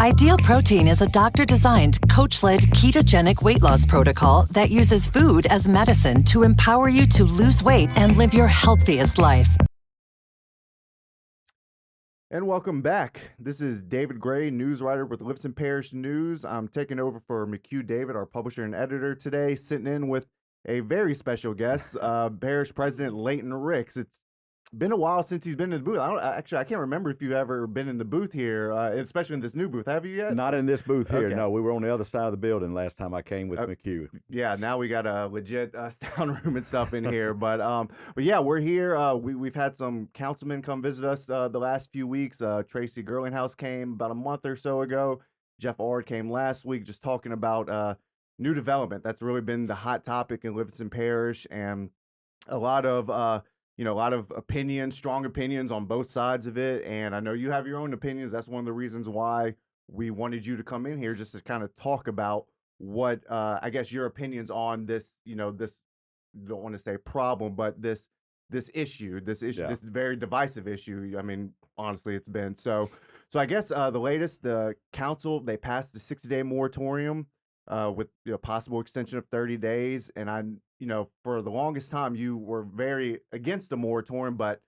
Ideal Protein is a doctor-designed, coach-led ketogenic weight loss protocol that uses food as medicine to empower you to lose weight and live your healthiest life. And welcome back. This is David Gray, news writer with Livingston Parish News. I'm taking over for McHugh David, our publisher and editor today, sitting in with a very special guest, Parish President Layton Ricks. It's been a while since he's been in the booth. I can't remember if you've ever been in the booth here, especially in this new booth. Have you yet? Not in this booth here. Okay. No, we were on the other side of the building last time I came with McHugh. Yeah, now we got a legit sound room and stuff in here. But yeah, we're here. We've had some councilmen come visit us the last few weeks. Tracy Gerlinghouse came about a month or so ago. Jeff Ard came last week, just talking about new development. That's really been the hot topic in Livingston Parish, and a lot of opinions, strong opinions on both sides of it. And I know you have your own opinions. That's one of the reasons why we wanted you to come in here, just to kind of talk about what I guess your opinions on this, this, don't want to say problem, but this issue, Yeah. this very divisive issue. I mean, honestly, it's been so I guess the latest, the council, they passed the 60-day moratorium with possible extension of 30 days. And for the longest time, you were very against the moratorium, but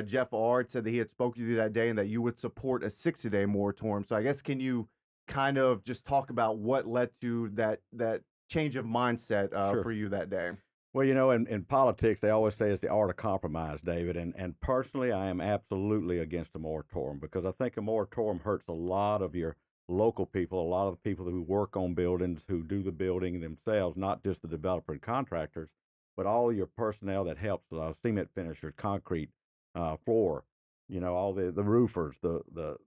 Jeff Ard said that he had spoken to you that day and that you would support a 60-day moratorium. So I guess, can you kind of just talk about what led to that change of mindset Sure. for you that day? Well, in politics, they always say it's the art of compromise, David. And personally, I am absolutely against a moratorium, because I think a moratorium hurts a lot of your local people, a lot of the people who work on buildings, who do the building themselves, not just the developer and contractors, but all your personnel that helps, cement finishers, concrete, floor, all the roofers, the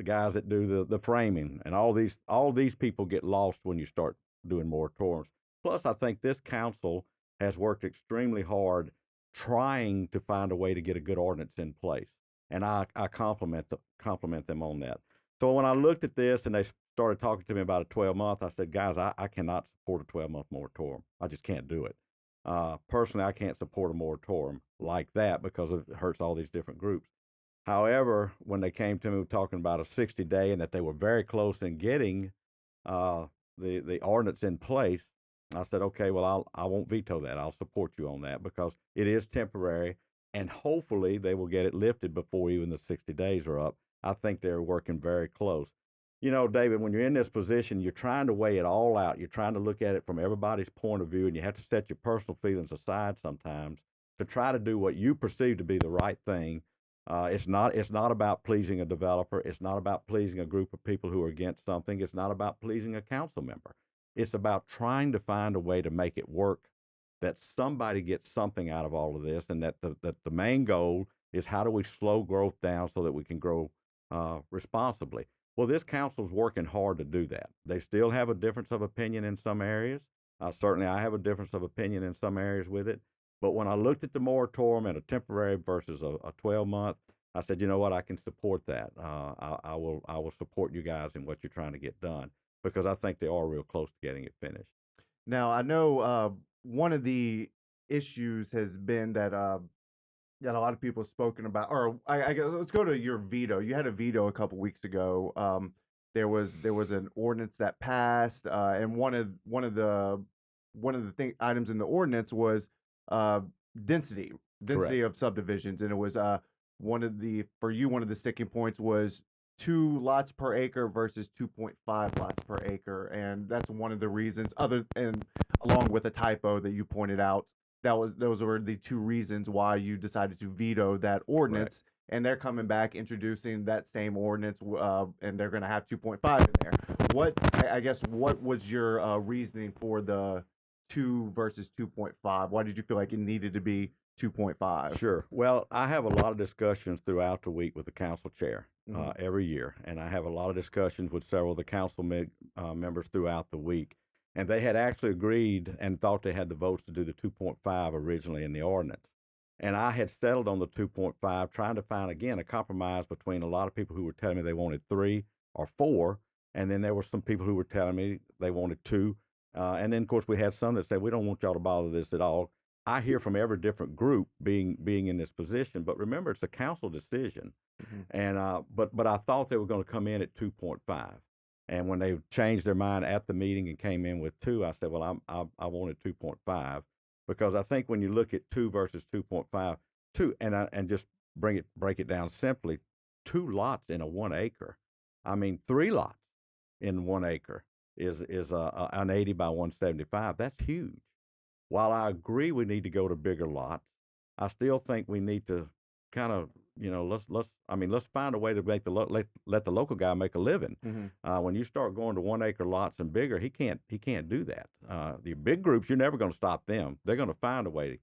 guys that do the framing, and all these people get lost when you start doing moratoriums. Plus, I think this council has worked extremely hard trying to find a way to get a good ordinance in place, and I compliment them on that. So when I looked at this and they started talking to me about a 12-month, I said, guys, I cannot support a 12-month moratorium. I just can't do it. Personally, I can't support a moratorium like that because it hurts all these different groups. However, when they came to me talking about a 60-day and that they were very close in getting the ordinance in place, I said, okay, well, I won't veto that. I'll support you on that, because it is temporary, and hopefully they will get it lifted before even the 60 days are up. I think they're working very close. David, when you're in this position, you're trying to weigh it all out. You're trying to look at it from everybody's point of view, and you have to set your personal feelings aside sometimes to try to do what you perceive to be the right thing. It's not about pleasing a developer. It's not about pleasing a group of people who are against something. It's not about pleasing a council member. It's about trying to find a way to make it work, that somebody gets something out of all of this, and that the main goal is, how do we slow growth down so that we can grow responsibly. Well, this council's working hard to do that. They still have a difference of opinion in some areas. Certainly, I have a difference of opinion in some areas with it. But when I looked at the moratorium and a temporary versus a 12-month, I said, you know what, I can support that. I will support you guys in what you're trying to get done, because I think they are real close to getting it finished. Now, I know one of the issues has been that a lot of people have spoken about, or I guess let's go to your veto. You had a veto a couple weeks ago. There was an ordinance that passed, and one of the items in the ordinance was density Correct. of subdivisions, and it was one of the sticking points was 2 lots per acre versus 2.5 lots per acre, and that's one of the reasons. Along with a typo that you pointed out, those were the 2 reasons why you decided to veto that ordinance. Correct. And they're coming back introducing that same ordinance, and they're going to have 2.5 in there. What was your reasoning for the 2 versus 2.5? Why did you feel like it needed to be 2.5? Sure. Well, I have a lot of discussions throughout the week with the council chair every year, and I have a lot of discussions with several of the council members throughout the week. And they had actually agreed and thought they had the votes to do the 2.5 originally in the ordinance. And I had settled on the 2.5, trying to find, again, a compromise between a lot of people who were telling me they wanted 3 or 4, and then there were some people who were telling me they wanted 2. And then, of course, we had some that said, we don't want y'all to bother this at all. I hear from every different group being in this position, but remember, it's a council decision. And but I thought they were going to come in at 2.5. And when they changed their mind at the meeting and came in with 2, I said, well, I wanted 2.5, because I think when you look at 2 versus 2.5, 2, and just break it down simply, 2 lots in a 1 acre. I mean, 3 lots in 1 acre is an 80 by 175. That's huge. While I agree we need to go to bigger lots, I still think we need to kind of, let's find a way to make let the local guy make a living. When you start going to 1 acre lots and bigger, he can't do that. The big groups, you're never going to stop them. They're going to find a way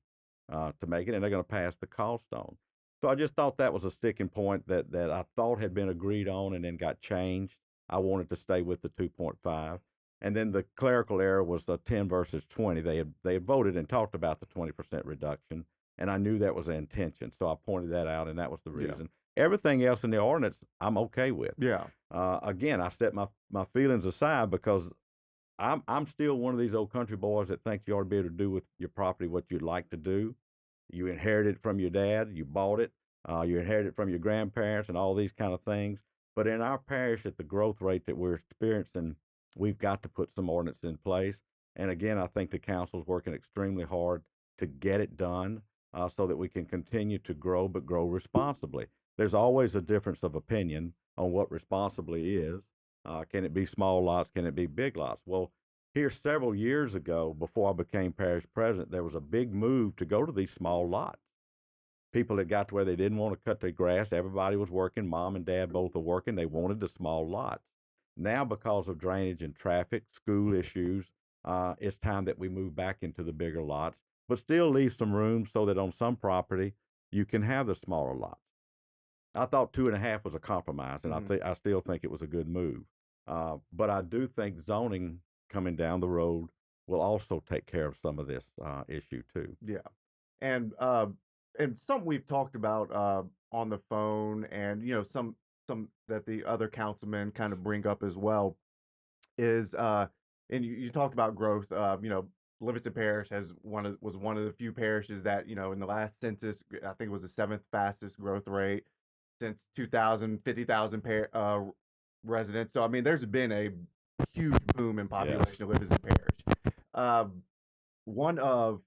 to make it, and they're going to pass the cost on. So I just thought that was a sticking point that I thought had been agreed on and then got changed. I wanted to stay with the 2.5. And then the clerical error was the 10 versus 20. They had voted and talked about the 20% reduction, and I knew that was the intention. So I pointed that out, and that was the reason. Yeah. Everything else in the ordinance, I'm okay with. Yeah. Again, I set my feelings aside because I'm still one of these old country boys that thinks you ought to be able to do with your property what you'd like to do. You inherited it from your dad, you bought it, you inherited it from your grandparents and all these kind of things. But in our parish, at the growth rate that we're experiencing, we've got to put some ordinance in place. And again, I think the council's working extremely hard to get it done so that we can continue to grow, but grow responsibly. There's always a difference of opinion on what responsibly is. Can it be small lots? Can it be big lots? Well, here several years ago, before I became parish president, there was a big move to go to these small lots. People had got to where they didn't want to cut their grass. Everybody was working. Mom and dad both were working. They wanted the small lots. Now, because of drainage and traffic, school issues, it's time that we move back into the bigger lots, but still leave some room so that on some property you can have the smaller lots. I thought 2.5 was a compromise, and I still think it was a good move. But I do think zoning coming down the road will also take care of some of this issue too. Yeah, and something we've talked about on the phone, and some that the other councilmen kind of bring up as well is and you talked about growth. Livingston Parish was one of the few parishes that in the last census, I think it was the 7th fastest growth rate since 2000, 50,000 residents. So I mean, there's been a huge boom in population of Livingston Parish. One of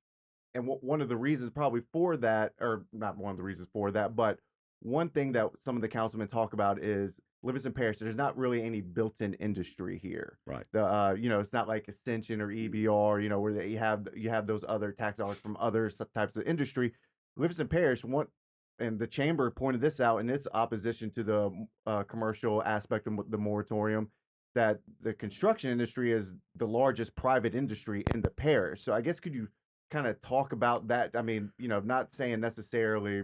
the reasons probably for that, or not one of the reasons for that, but one thing that some of the councilmen talk about is Livingston Parish, there's not really any built-in industry here. Right. It's not like Ascension or EBR, where you have those other tax dollars from other types of industry. Livingston Parish, and the chamber pointed this out in its opposition to the commercial aspect of the moratorium, that the construction industry is the largest private industry in the parish. So I guess could you kind of talk about that? I mean, not saying necessarily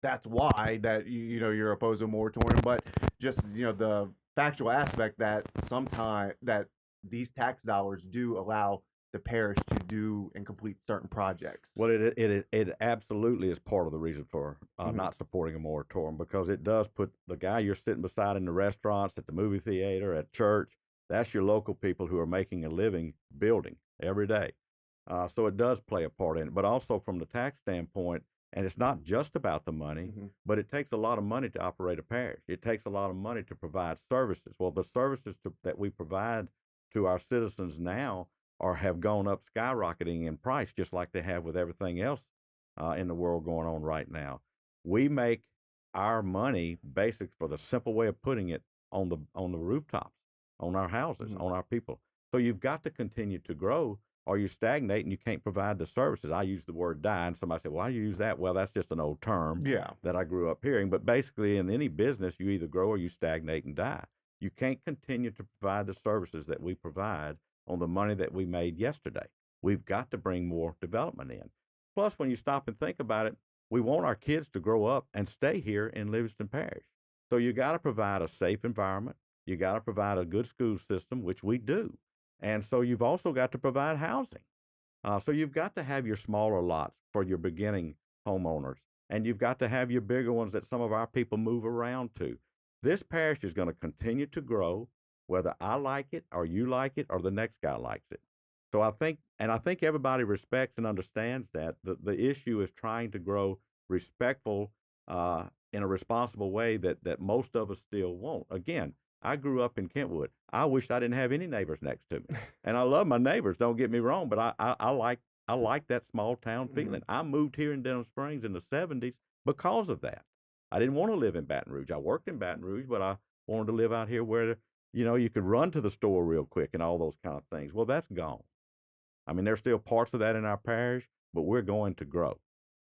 that's why that you're opposed to a moratorium, but just the factual aspect that sometimes that these tax dollars do allow the parish to do and complete certain projects. Well, it absolutely is part of the reason for not supporting a moratorium, because it does put the guy you're sitting beside in the restaurants, at the movie theater, at church, that's your local people who are making a living building every day. So it does play a part in it, but also from the tax standpoint, and it's not just about the money, but it takes a lot of money to operate a parish. It takes a lot of money to provide services. Well, the services that we provide to our citizens now have gone up skyrocketing in price, just like they have with everything else in the world going on right now. We make our money, basically, for the simple way of putting it, on the rooftops, on our houses, on our people. So you've got to continue to grow, or you stagnate and you can't provide the services. I use the word die, and somebody said, well, how do you use that? Well, that's just an old term that I grew up hearing. But basically, in any business, you either grow or you stagnate and die. You can't continue to provide the services that we provide on the money that we made yesterday. We've got to bring more development in. Plus, when you stop and think about it, we want our kids to grow up and stay here in Livingston Parish. So you got to provide a safe environment. You got to provide a good school system, which we do. And so you've also got to provide housing. So you've got to have your smaller lots for your beginning homeowners, and you've got to have your bigger ones that some of our people move around to. This parish is going to continue to grow, whether I like it or you like it or the next guy likes it. So I think everybody respects and understands that the issue is trying to grow respectful in a responsible way that most of us still won't. Again, I grew up in Kentwood. I wished I didn't have any neighbors next to me. And I love my neighbors, don't get me wrong, but I like that small town feeling. I moved here in Denham Springs in the 70s because of that. I didn't want to live in Baton Rouge. I worked in Baton Rouge, but I wanted to live out here where, you could run to the store real quick and all those kind of things. Well, that's gone. I mean, there's still parts of that in our parish, but we're going to grow.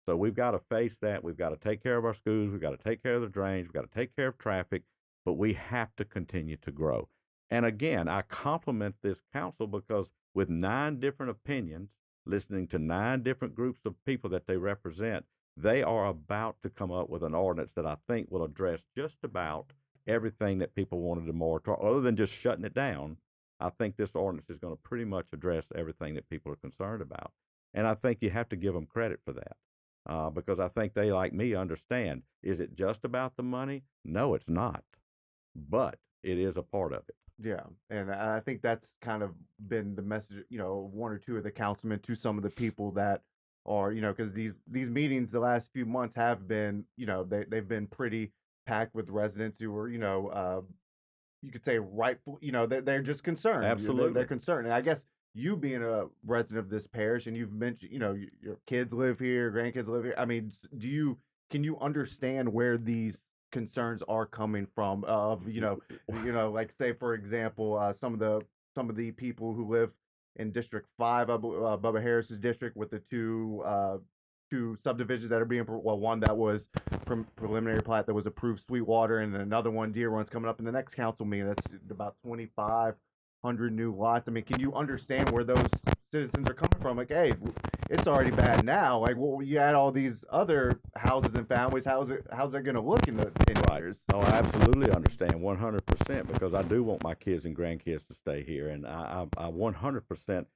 So we've got to face that. We've got to take care of our schools. We've got to take care of the drains. We've got to take care of traffic, but we have to continue to grow. And again, I compliment this council because with 9 different opinions, listening to 9 different groups of people that they represent, they are about to come up with an ordinance that I think will address just about everything that people wanted to moratorium, other than just shutting it down. I think this ordinance is going to pretty much address everything that people are concerned about. And I think you have to give them credit for that because I think they, like me, understand. Is it just about the money? No, it's not. But it is a part of it. Yeah, and I think that's kind of been the message, one or two of the councilmen to some of the people that are, because these meetings the last few months have been, they've been pretty packed with residents who were, you could say rightful, they're just concerned. Absolutely. They're concerned. And I guess you being a resident of this parish and you've mentioned, your kids live here, grandkids live here. I mean, can you understand where these concerns are coming from of, like say, for example, some of the people who live in District 5, Bubba Harris's district with the two subdivisions that are being, well, one that was preliminary plat that was approved, Sweetwater, and then another one, Deer Run's, coming up in the next council meeting. That's about 2,500 new lots. I mean, can you understand where those citizens are coming from? Like, hey, it's already bad now. Like, well, you add all these other houses and families. How's it going to look in the 10 years? Oh, I absolutely understand 100% because I do want my kids and grandkids to stay here, and I 100%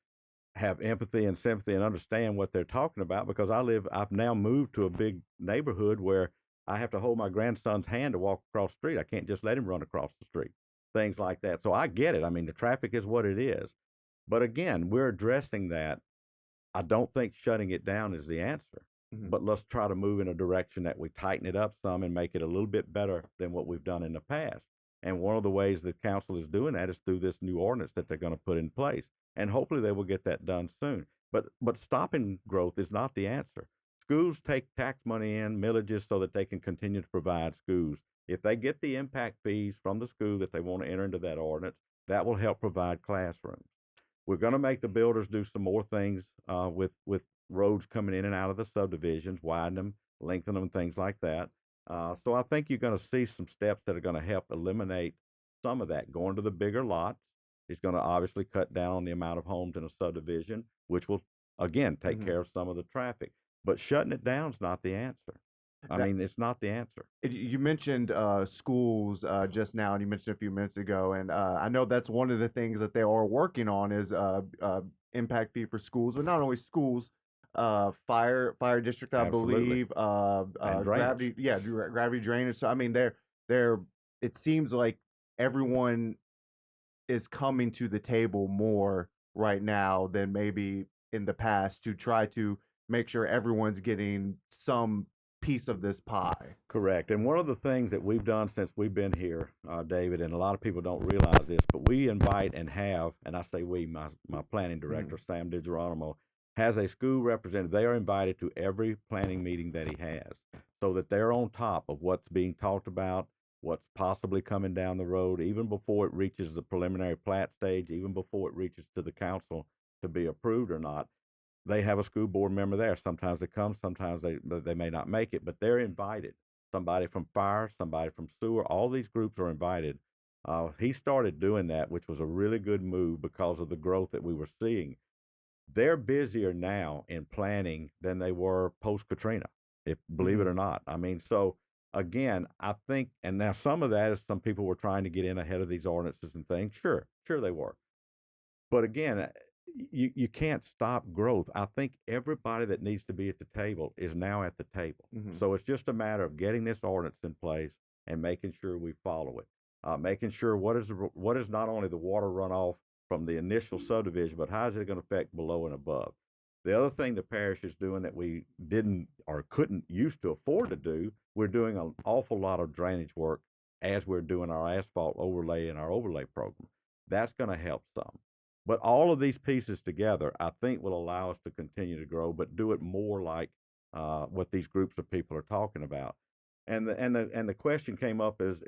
have empathy and sympathy and understand what they're talking about because I've now moved to a big neighborhood where I have to hold my grandson's hand to walk across the street. I can't just let him run across the street, things like that. So I get it. I mean, the traffic is what it is. But again, we're addressing that. I don't think shutting it down is the answer, but let's try to move in a direction that we tighten it up some and make it a little bit better than what we've done in the past. And one of the ways the council is doing that is through this new ordinance that they're going to put in place. And hopefully they will get that done soon. But stopping growth is not the answer. Schools take tax money in, millages, so that they can continue to provide schools. If they get the impact fees from the school that they want to enter into that ordinance, that will help provide classrooms. We're going to make the builders do some more things with roads coming in and out of the subdivisions, widen them, lengthen them, things like that. So I think you're going to see some steps that are going to help eliminate some of that. Going to the bigger lots is going to obviously cut down on the amount of homes in a subdivision, which will, again, take care of some of the traffic. But shutting it down is not the answer. I mean, it's not the answer. You mentioned schools just now, and you mentioned a few minutes ago, and I know that's one of the things that they are working on is impact fee for schools, but not only schools, fire district, I Absolutely. believe, gravity drainage. So I mean, it seems like everyone is coming to the table more right now than maybe in the past to try to make sure everyone's getting some piece of this pie. Correct. And one of the things that we've done since we've been here, David, and a lot of people don't realize this, but we invite and have, and I say we, my planning director, Sam DiGeronimo, has a school representative. They are invited to every planning meeting that he has so that they're on top of what's being talked about, what's possibly coming down the road, even before it reaches the preliminary plat stage, even before it reaches to the council to be approved or not. They have a school board member there. Sometimes they come, sometimes they may not make it, but they're invited. Somebody from fire, somebody from sewer, all these groups are invited. He started doing that, which was a really good move because of the growth that we were seeing. They're busier now in planning than they were post-Katrina, believe it or not. I mean, so again, I think, and now some of that is some people were trying to get in ahead of these ordinances and things. Sure they were. But again, you can't stop growth. I think everybody that needs to be at the table is now at the table. So it's just a matter of getting this ordinance in place and making sure we follow it. Making sure what is not only the water runoff from the initial subdivision, but how is it going to affect below and above? The other thing the parish is doing that we didn't or couldn't used to afford to do, we're doing an awful lot of drainage work as we're doing our asphalt overlay and our overlay program. That's going to help some. But all of these pieces together, I think, will allow us to continue to grow, but do it more like what these groups of people are talking about. And the question came up is,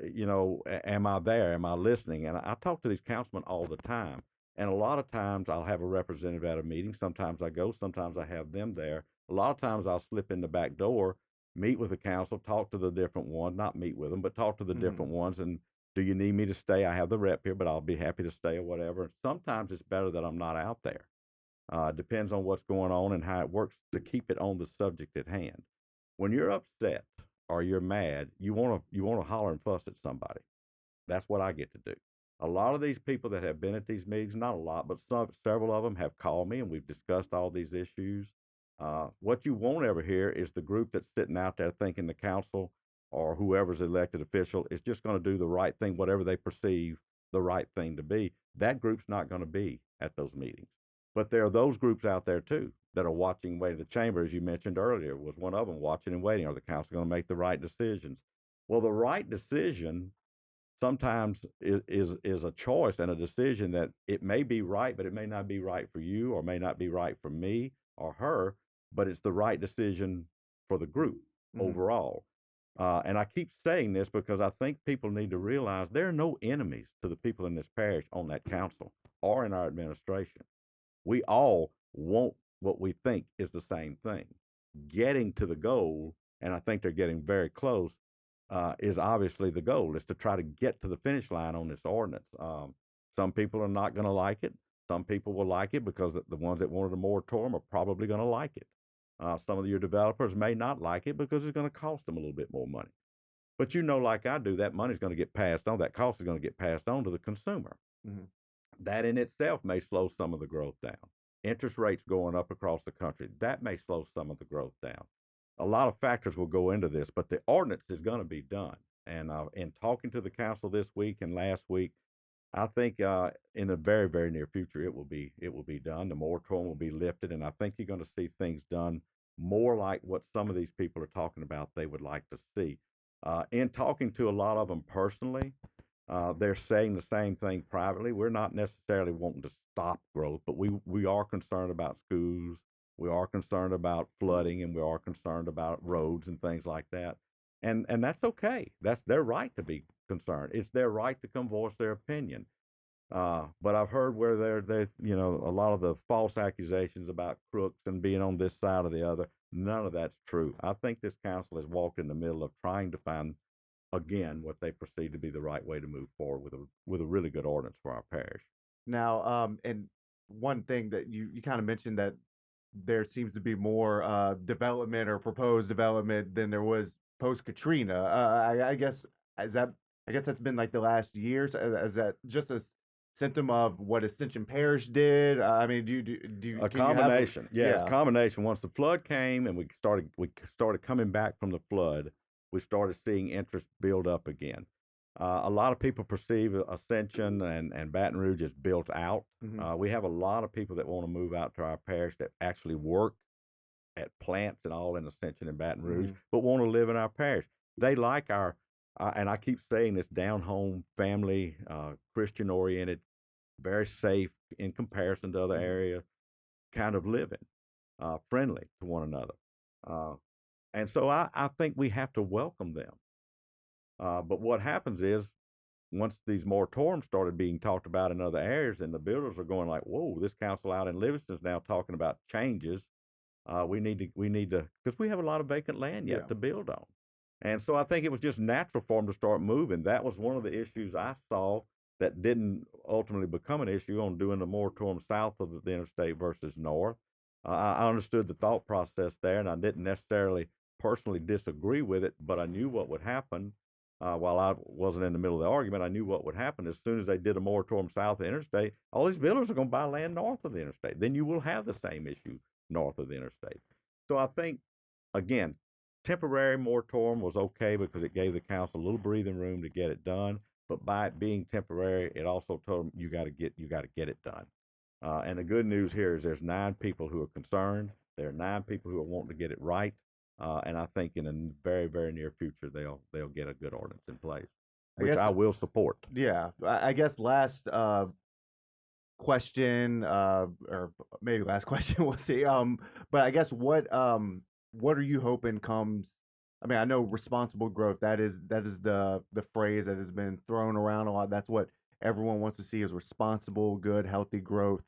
am I there? Am I listening? And I talk to these councilmen all the time. And a lot of times I'll have a representative at a meeting. Sometimes I go, sometimes I have them there. A lot of times I'll slip in the back door, meet with the council, talk to the different ones, not meet with them, but talk to the different ones. And do you need me to stay? I have the rep here, but I'll be happy to stay or whatever. Sometimes it's better that I'm not out there. Depends on what's going on and how it works to keep it on the subject at hand. When you're upset or you're mad, you want to holler and fuss at somebody. That's what I get to do. A lot of these people that have been at these meetings, not a lot, but several of them have called me and we've discussed all these issues. What you won't ever hear is the group that's sitting out there thinking the council or whoever's elected official is just going to do the right thing, whatever they perceive the right thing to be. That group's not going to be at those meetings. But there are those groups out there too that are watching and waiting. The chamber, as you mentioned earlier, was one of them, watching and waiting. Are the council going to make the right decisions? Well, the right decision sometimes is a choice and a decision that it may be right, but it may not be right for you or may not be right for me or her, but it's the right decision for the group overall. And I keep saying this because I think people need to realize there are no enemies to the people in this parish on that council or in our administration. We all want what we think is the same thing. Getting to the goal, and I think they're getting very close, is obviously the goal, is to try to get to the finish line on this ordinance. Some people are not going to like it. Some people will like it because the ones that wanted a moratorium are probably going to like it. Some of your developers may not like it because it's going to cost them a little bit more money. But like I do, that money's going to get passed on. That cost is going to get passed on to the consumer. That in itself may slow some of the growth down. Interest rates going up across the country, that may slow some of the growth down. A lot of factors will go into this, but the ordinance is going to be done. And in talking to the council this week and last week, I think in the very, very near future, it will be done. The moratorium will be lifted, and I think you're going to see things done more like what some of these people are talking about they would like to see. In talking to a lot of them personally, they're saying the same thing privately. We're not necessarily wanting to stop growth, but we are concerned about schools. We are concerned about flooding, and we are concerned about roads and things like that. And that's okay. That's their right to be concerned. It's their right to come voice their opinion. But I've heard where they a lot of the false accusations about crooks and being on this side or the other. None of that's true. I think this council has walked in the middle of trying to find, again, what they perceive to be the right way to move forward with a really good ordinance for our parish. Now, and one thing that you kind of mentioned, that there seems to be more development or proposed development than there was post Katrina. I guess that's been like the last year. So is that just a symptom of what Ascension Parish did? I mean, do you a combination? It's a combination. Once the flood came and we started coming back from the flood, we started seeing interest build up again. A lot of people perceive Ascension and Baton Rouge as built out. We have a lot of people that want to move out to our parish that actually work at plants and all in Ascension and Baton Rouge, but want to live in our parish. They like our, and I keep saying this, down home, family, Christian oriented, very safe in comparison to other areas, kind of living, friendly to one another. And so I think we have to welcome them. But what happens is, once these moratoriums started being talked about in other areas, and the builders are going like, "Whoa, this council out in Livingston is now talking about changes. We need to, because we have a lot of vacant land yet to build on." And so I think it was just natural for them to start moving. That was one of the issues I saw that didn't ultimately become an issue on doing the moratorium south of the interstate versus north. I understood the thought process there, and I didn't necessarily personally disagree with it, but I knew what would happen. While I wasn't in the middle of the argument, I knew what would happen. As soon as they did a moratorium south of the interstate, all these builders are going to buy land north of the interstate. Then you will have the same issue north of the interstate. So I think, again, temporary moratorium was okay because it gave the council a little breathing room to get it done. But by it being temporary, it also told them you got to get it done. And the good news here is there's 9 people who are concerned. There are 9 people who are wanting to get it right. And I think in a very, very near future, they'll get a good ordinance in place. I which guess, I will support. yeah. I guess last question, or maybe last question, we'll see. But I guess what are you hoping comes? I mean, I know responsible growth. That is the phrase that has been thrown around a lot. That's what everyone wants to see is responsible, good, healthy growth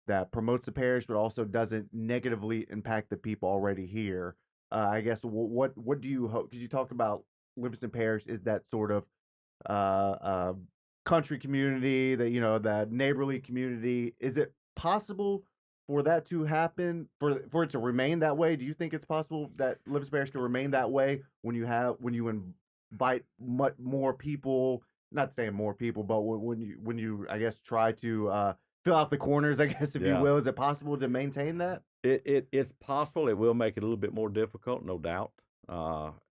that promotes the parish, but also doesn't negatively impact the people already here. I guess what do you hope? Because you talk about Livingston Parish is that sort of uh, uh, country community, that neighborly community. Is it possible for that to happen, for it to remain that way? Do you think it's possible that Livingston Parish can remain that way when you invite much more people? Not saying more people, but when you I guess try to fill out the corners, I guess, if you Yeah. will. Is it possible to maintain that? It's possible. It will make it a little bit more difficult, no doubt.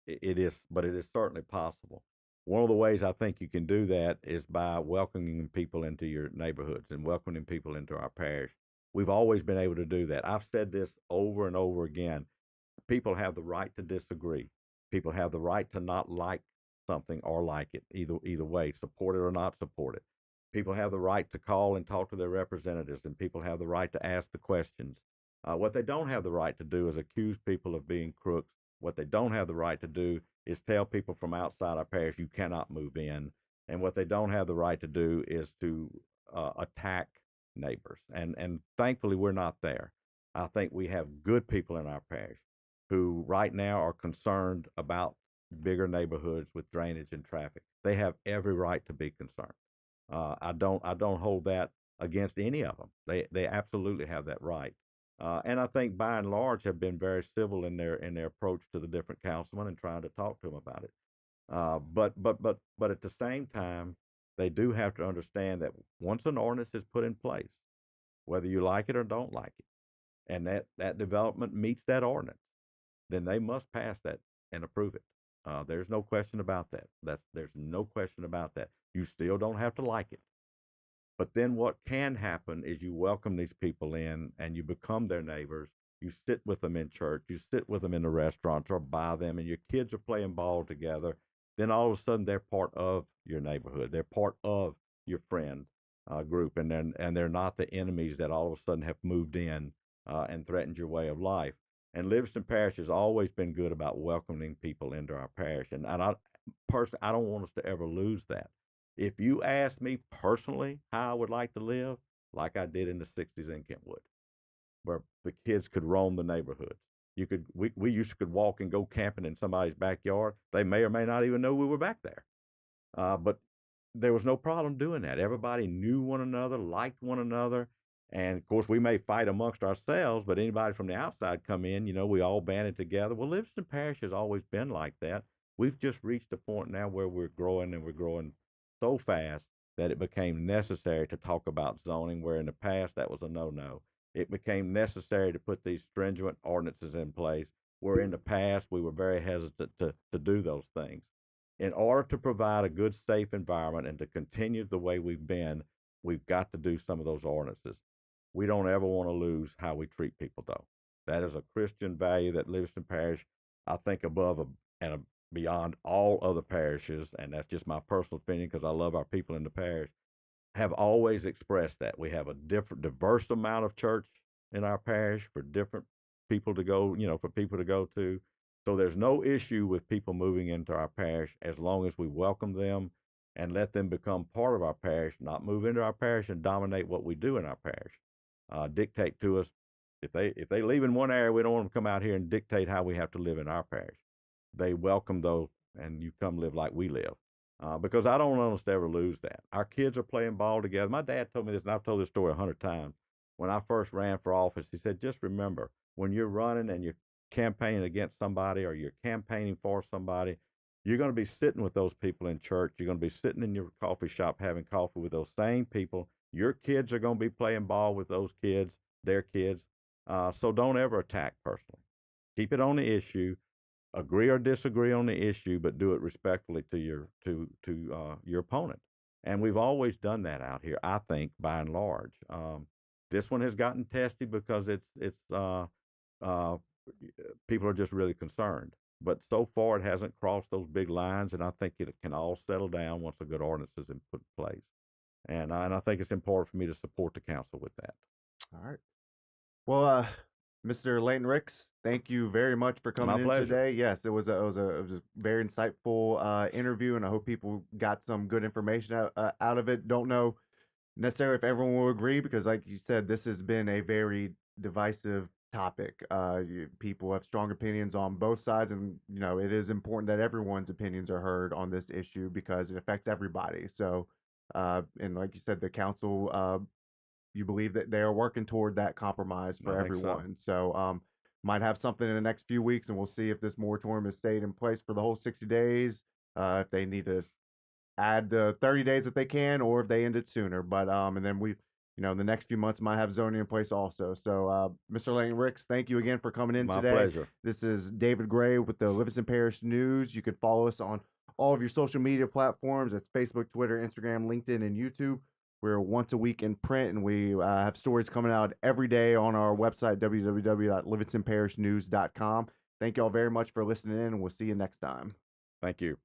It is, but it is certainly possible. One of the ways I think you can do that is by welcoming people into your neighborhoods and welcoming people into our parish. We've always been able to do that. I've said this over and over again. People have the right to disagree. People have the right to not like something or like it, either way, support it or not support it. People have the right to call and talk to their representatives, and people have the right to ask the questions. What they don't have the right to do is accuse people of being crooks. What they don't have the right to do is tell people from outside our parish you cannot move in. And what they don't have the right to do is to attack neighbors. And thankfully, we're not there. I think we have good people in our parish who right now are concerned about bigger neighborhoods with drainage and traffic. They have every right to be concerned. I don't hold that against any of them. They absolutely have that right. And I think by and large have been very civil in their approach to the different councilmen and trying to talk to them about it. But at the same time, they do have to understand that once an ordinance is put in place, whether you like it or don't like it, and that development meets that ordinance, then they must pass that and approve it. There's no question about that. There's no question about that. You still don't have to like it. But then what can happen is you welcome these people in and you become their neighbors. You sit with them in church, you sit with them in the restaurants or by them, and your kids are playing ball together. Then all of a sudden they're part of your neighborhood. They're part of your friend group, and they're not the enemies that all of a sudden have moved in and threatened your way of life. And Livingston Parish has always been good about welcoming people into our parish, and I personally I don't want us to ever lose that. If you ask me personally how I would like to live, like I did in the 60s in Kentwood, where the kids could roam the neighborhoods. We used to could walk and go camping in somebody's backyard. They may or may not even know we were back there. But there was no problem doing that. Everybody knew one another, liked one another. And of course, we may fight amongst ourselves, but anybody from the outside come in, we all banded together. Well, Livingston Parish has always been like that. We've just reached a point now where we're growing and we're growing so fast that it became necessary to talk about zoning, where in the past that was a no-no. It became necessary to put these stringent ordinances in place, where in the past we were very hesitant to do those things. In order to provide a good, safe environment and to continue the way we've been, we've got to do some of those ordinances. We don't ever want to lose how we treat people, though. That is a Christian value that Livingston Parish, I think, and beyond all other parishes, and that's just my personal opinion because I love our people in the parish, have always expressed that. We have a diverse amount of church in our parish for different people to go, for people to go to. So there's no issue with people moving into our parish as long as we welcome them and let them become part of our parish, not move into our parish and dominate what we do in our parish. Dictate to us if they live in one area, we don't want them to come out here and dictate how we have to live in our parish. They welcome those, and you come live like we live. Because I don't want us to ever lose that. Our kids are playing ball together. My dad told me this, and I've told this story 100 times. When I first ran for office, he said, just remember, when you're running and you're campaigning against somebody or you're campaigning for somebody, you're going to be sitting with those people in church. You're going to be sitting in your coffee shop having coffee with those same people. Your kids are going to be playing ball with those kids, their kids. So don't ever attack personally. Keep it on the issue. Agree or disagree on the issue, but do it respectfully to your opponent. And we've always done that out here, I think, by and large. This one has gotten testy because it's people are just really concerned. But so far, it hasn't crossed those big lines, and I think it can all settle down once a good ordinance is put in place. And I think it's important for me to support the council with that. All right. Well, Mr. Layton Ricks, thank you very much for coming My in pleasure. today. Yes, it was a very insightful interview, and I hope people got some good information out of it. Don't know necessarily if everyone will agree because, like you said, this has been a very divisive topic. People have strong opinions on both sides, and it is important that everyone's opinions are heard on this issue because it affects everybody. So, and like you said, the council you believe that they are working toward that compromise for I think so. everyone. So, might have something in the next few weeks, and we'll see if this moratorium has stayed in place for the whole 60 days. If they need to add the 30 days that they can, or if they end it sooner. But and then the next few months might have zoning in place also. So, Mr. Lane Ricks, thank you again for coming in My today. pleasure. This is David Gray with the Livingston Parish News. You can follow us on all of your social media platforms. It's Facebook, Twitter, Instagram, LinkedIn, and YouTube. We're once a week in print, and we have stories coming out every day on our website, www.livingstonparishnews.com. Thank you all very much for listening in, and we'll see you next time. Thank you.